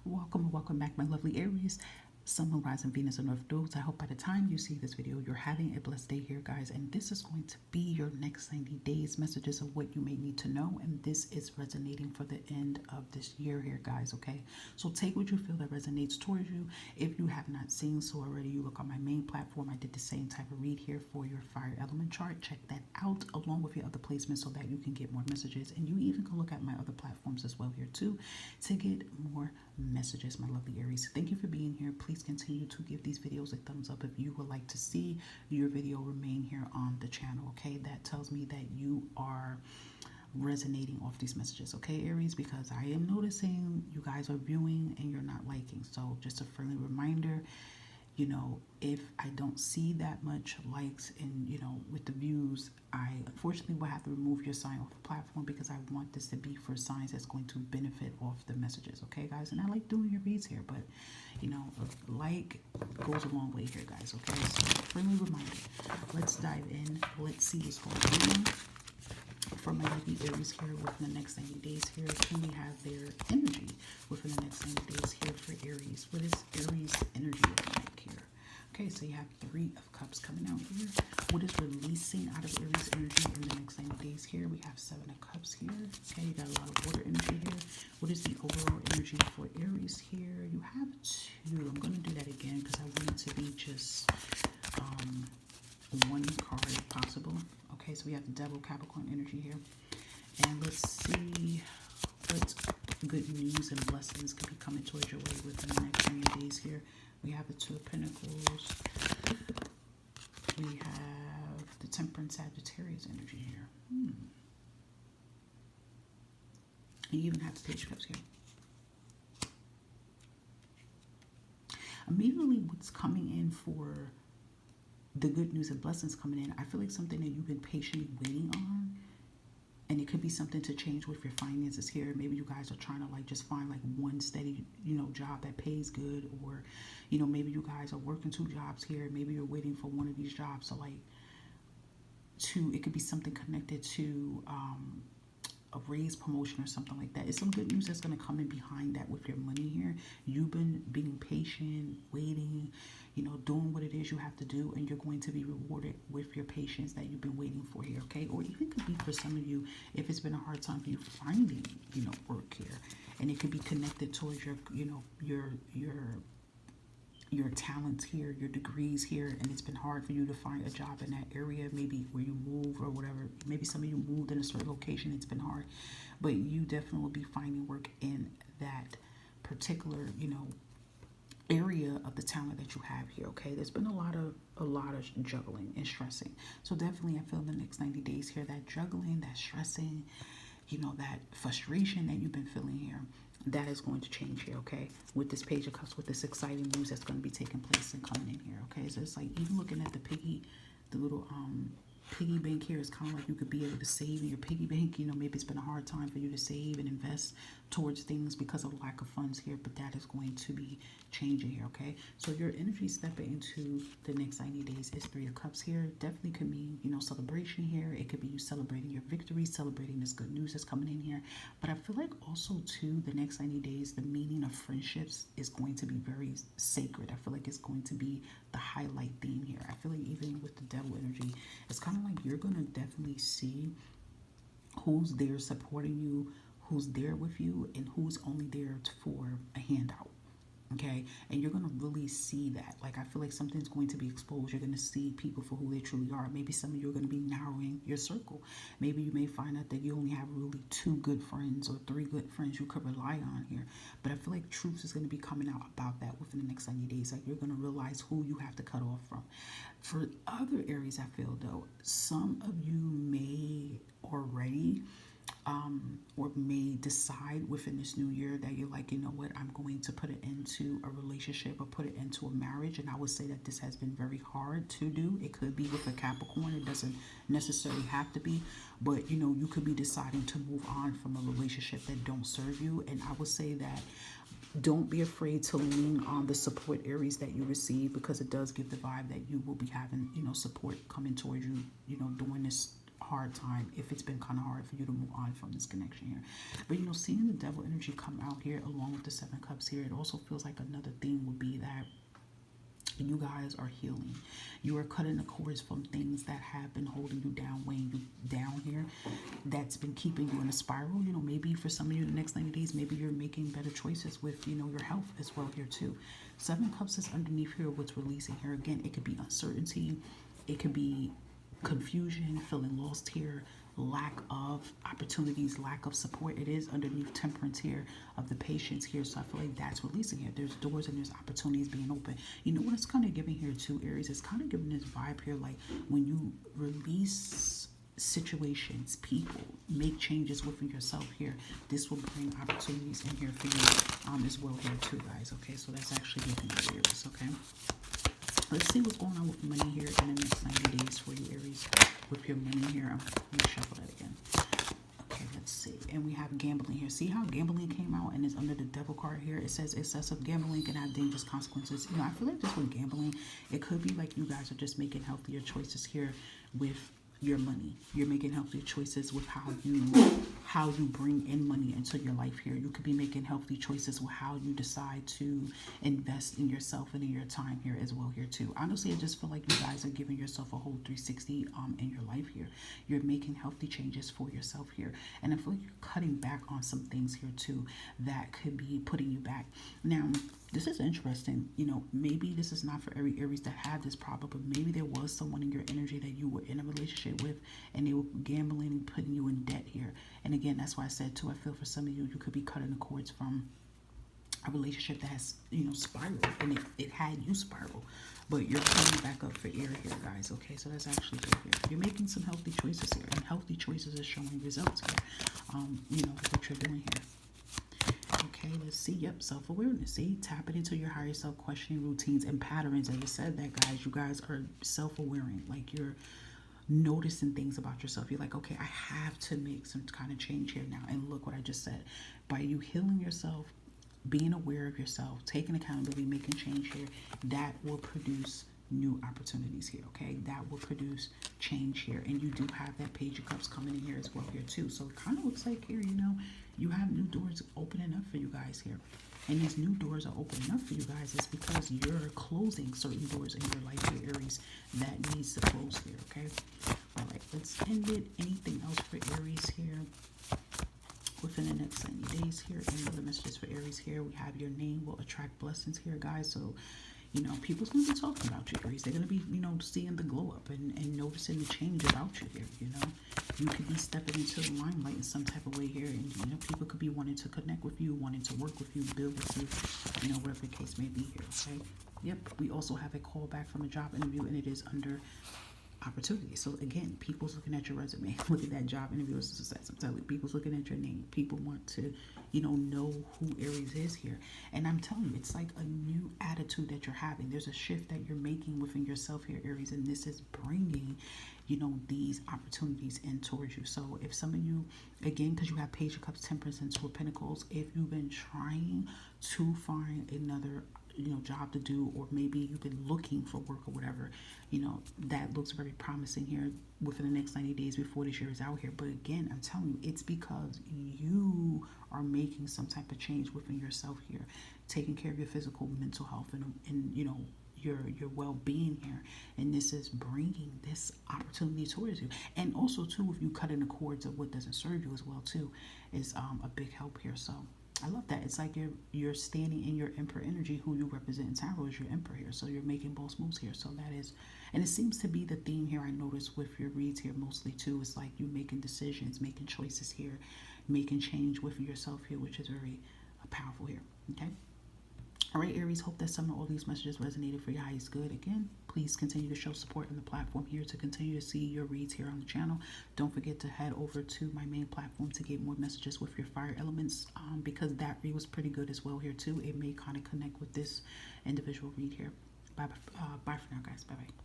Welcome back, my lovely Aries. Sun, Moon, Rising, Venus, and North Nodes. I hope by the time you see this video, you're having a blessed day here, guys. And this is going to be your next 90 days messages of what you may need to know. And this is resonating for the end of this year here, guys, okay? So take what you feel that resonates towards you. If you have not seen so already, you look on my main platform. I did the same type of read here for your fire element chart. Check that out along with your other placements so that you can get more messages. And you even can look at my other platforms as well here too to get more messages, my lovely Aries. Thank you for being here. Please continue to give these videos a thumbs up if you would like to see your video remain here on the channel, okay? That tells me that you are resonating off these messages, okay, Aries? Because I am noticing you guys are viewing and you're not liking. So just a friendly reminder, you know, if I don't see that much likes and, you know, with the views, I unfortunately will have to remove your sign off the platform because I want this to be for signs that's going to benefit off the messages, okay, guys? And I like doing your reads here, but, you know, like goes a long way here, guys, okay? So friendly reminder, let's dive in. Let's see what's going on for my lovely Aries here within the next 90 days here. Can we have their energy within the next 90 days here for Aries? What is Aries energy looking like here? Okay, so you have 3 of Cups coming out here. What is releasing out of Aries energy in the next 90 days here? We have 7 of Cups here. Okay, you got a lot of water energy here. What is the overall energy for Aries here? You have 2. I'm going to do that again because I want it to be just one card if possible. Okay, so we have the Devil, Capricorn energy here. And let's see what good news and blessings could be coming towards your way within the next 90 days here. We have the 2 of Pentacles. We have the Temperance, Sagittarius energy here. And you even have the Page of Cups here. Immediately what's coming in for the good news and blessings coming in, I feel like something that you've been patiently waiting on, and it could be something to change with your finances here. Maybe you guys are trying to like just find like one steady, you know, job that pays good, or, you know, maybe you guys are working 2 jobs here. Maybe you're waiting for one of these jobs to like, it could be something connected to a raise, promotion, or something like that. It's some good news that's going to come in behind that with your money here. You've been being patient, waiting, you know, doing what it is you have to do, and you're going to be rewarded with your patience that you've been waiting for here, okay? Or even could be for some of you, if it's been a hard time for you finding, you know, work here, and it could be connected towards your, you know, your talents here, your degrees here, and it's been hard for you to find a job in that area, maybe where you move or whatever. Maybe some of you moved in a certain location, it's been hard, but you definitely will be finding work in that particular, you know, area of the talent that you have here, okay? There's been a lot of juggling and stressing. So definitely I feel in the next 90 days here, that juggling, that stressing, you know, that frustration that you've been feeling here, that is going to change here, okay? With this Page of Cups, with this exciting news that's going to be taking place and coming in here, okay? So it's like even looking at the little piggy bank here is kind of like you could be able to save in your piggy bank. You know, maybe it's been a hard time for you to save and invest towards things because of lack of funds here, but that is going to be changing here, okay? So your energy stepping into the next 90 days is 3 of Cups here. Definitely could mean, you know, celebration here. It could be you celebrating your victory, celebrating this good news that's coming in here. But I feel like also too, the next 90 days, the meaning of friendships is going to be very sacred. I feel like it's going to be the highlight theme here. I feel like even with the Devil energy, it's kind of like you're going to definitely see who's there supporting you, who's there with you, and who's only there for a handout, okay? And you're going to really see that. Like, I feel like something's going to be exposed. You're going to see people for who they truly are. Maybe some of you are going to be narrowing your circle. Maybe you may find out that you only have really 2 good friends or 3 good friends you could rely on here. But I feel like truth is going to be coming out about that within the next 90 days. Like, you're going to realize who you have to cut off from. For other Aries, I feel, though, some of you may already or may decide within this new year that you're like, you know what, I'm going to put it into a relationship or put it into a marriage. And I would say that this has been very hard to do. It could be with a Capricorn. It doesn't necessarily have to be, but you know, you could be deciding to move on from a relationship that don't serve you. And I would say that don't be afraid to lean on the support, Aries, that you receive, because it does give the vibe that you will be having, you know, support coming towards you, you know, during this hard time if it's been kind of hard for you to move on from this connection here. But seeing the devil energy come out here along with the 7 cups here, it also feels like another theme would be that you guys are healing. You are cutting the cords from things that have been holding you down, weighing you down here, that's been keeping you in a spiral. Maybe for some of you the next 90 days, maybe you're making better choices with, your health as well here too. 7 cups is underneath here, what's releasing here. Again, it could be uncertainty. It could be confusion, feeling lost here, lack of opportunities, lack of support. It is underneath temperance here of the patience here. So I feel like that's releasing here. There's doors and there's opportunities being open. What it's kind of giving here too, Aries? It's kind of giving this vibe here, like when you release situations, people, make changes within yourself here, this will bring opportunities in here for you as well here too, guys. Okay, so that's actually giving you, Aries. Okay, let's see what's going on with money here in the next 90 days for you, Aries, with your money here. I'm going to shuffle that again. Okay, let's see. And we have gambling here. See how gambling came out and is under the devil card here? It says excessive gambling can have dangerous consequences. I feel like just with gambling, it could be like you guys are just making healthier choices here with your money. You're making healthy choices with how you bring in money into your life here. You could be making healthy choices with how you decide to invest in yourself and in your time here as well here too. Honestly, I just feel like you guys are giving yourself a whole 360 in your life here. You're making healthy changes for yourself here, and I feel like you're cutting back on some things here too that could be putting you back. Now, this is interesting. Maybe this is not for every Aries that had this problem, but maybe there was someone in your energy that you were in a relationship with and they were gambling and putting you in debt here. And again, that's why I said too, I feel for some of you, you could be cutting the cords from a relationship that has, spiraled, and it had you spiral, but you're coming back up for air here, guys. Okay, so that's actually good here. You're making some healthy choices here, and healthy choices is showing results here. What you're doing here. Okay, let's see. Yep, self-awareness. See, tapping into your higher self, questioning routines and patterns. As I said that, guys, you guys are self-awareing. Like, you're noticing things about yourself. You're like, okay, I have to make some kind of change here now. And look what I just said. By you healing yourself, being aware of yourself, taking accountability, making change here, that will produce new opportunities here. Okay, that will produce change here. And you do have that Page of Cups coming in here as well here too. So it kind of looks like here, you have new doors opening up for you guys here. And these new doors are opening up for you guys. It's because you're closing certain doors in your life here, Aries, that needs to close here. Okay, all right, let's end it. Anything else for Aries here within the next 90 days here? Any other messages for Aries here? We have your name will attract blessings here, guys. So people's going to be talking about you, Aries. They're going to be, seeing the glow up and noticing the change about you here, You could be stepping into the limelight in some type of way here. And, people could be wanting to connect with you, wanting to work with you, build with you, whatever the case may be here, okay? Yep, we also have a call back from a job interview, and it is under opportunity. So again, people's looking at your resume. Look at that job interview as success. I'm telling you, people's looking at your name. People want to, know who Aries is here. And I'm telling you, it's like a new attitude that you're having. There's a shift that you're making within yourself here, Aries, and this is bringing, these opportunities in towards you. So if some of you, again, because you have Page of Cups, Temperance, and Two of Pentacles, if you've been trying to find another job to do, or maybe you've been looking for work or whatever, that looks very promising here within the next 90 days before this year is out here. But again, I'm telling you, it's because you are making some type of change within yourself here, taking care of your physical, mental health, and your well-being here, and this is bringing this opportunity towards you. And also too, if you cut in the cords of what doesn't serve you as well too, is a big help here. So I love that. It's like you're standing in your Emperor energy. Who you represent in tarot is your Emperor here. So you're making boss moves here. So that is, and it seems to be the theme here I noticed with your reads here mostly too. It's like you making decisions, making choices here, making change within yourself here, which is very powerful here. Okay. All right, Aries, hope that some of all these messages resonated for your highest good. Again, please continue to show support on the platform here to continue to see your reads here on the channel. Don't forget to head over to my main platform to get more messages with your fire elements, because that read was pretty good as well here too. It may kind of connect with this individual read here. Bye for now, guys. Bye-bye.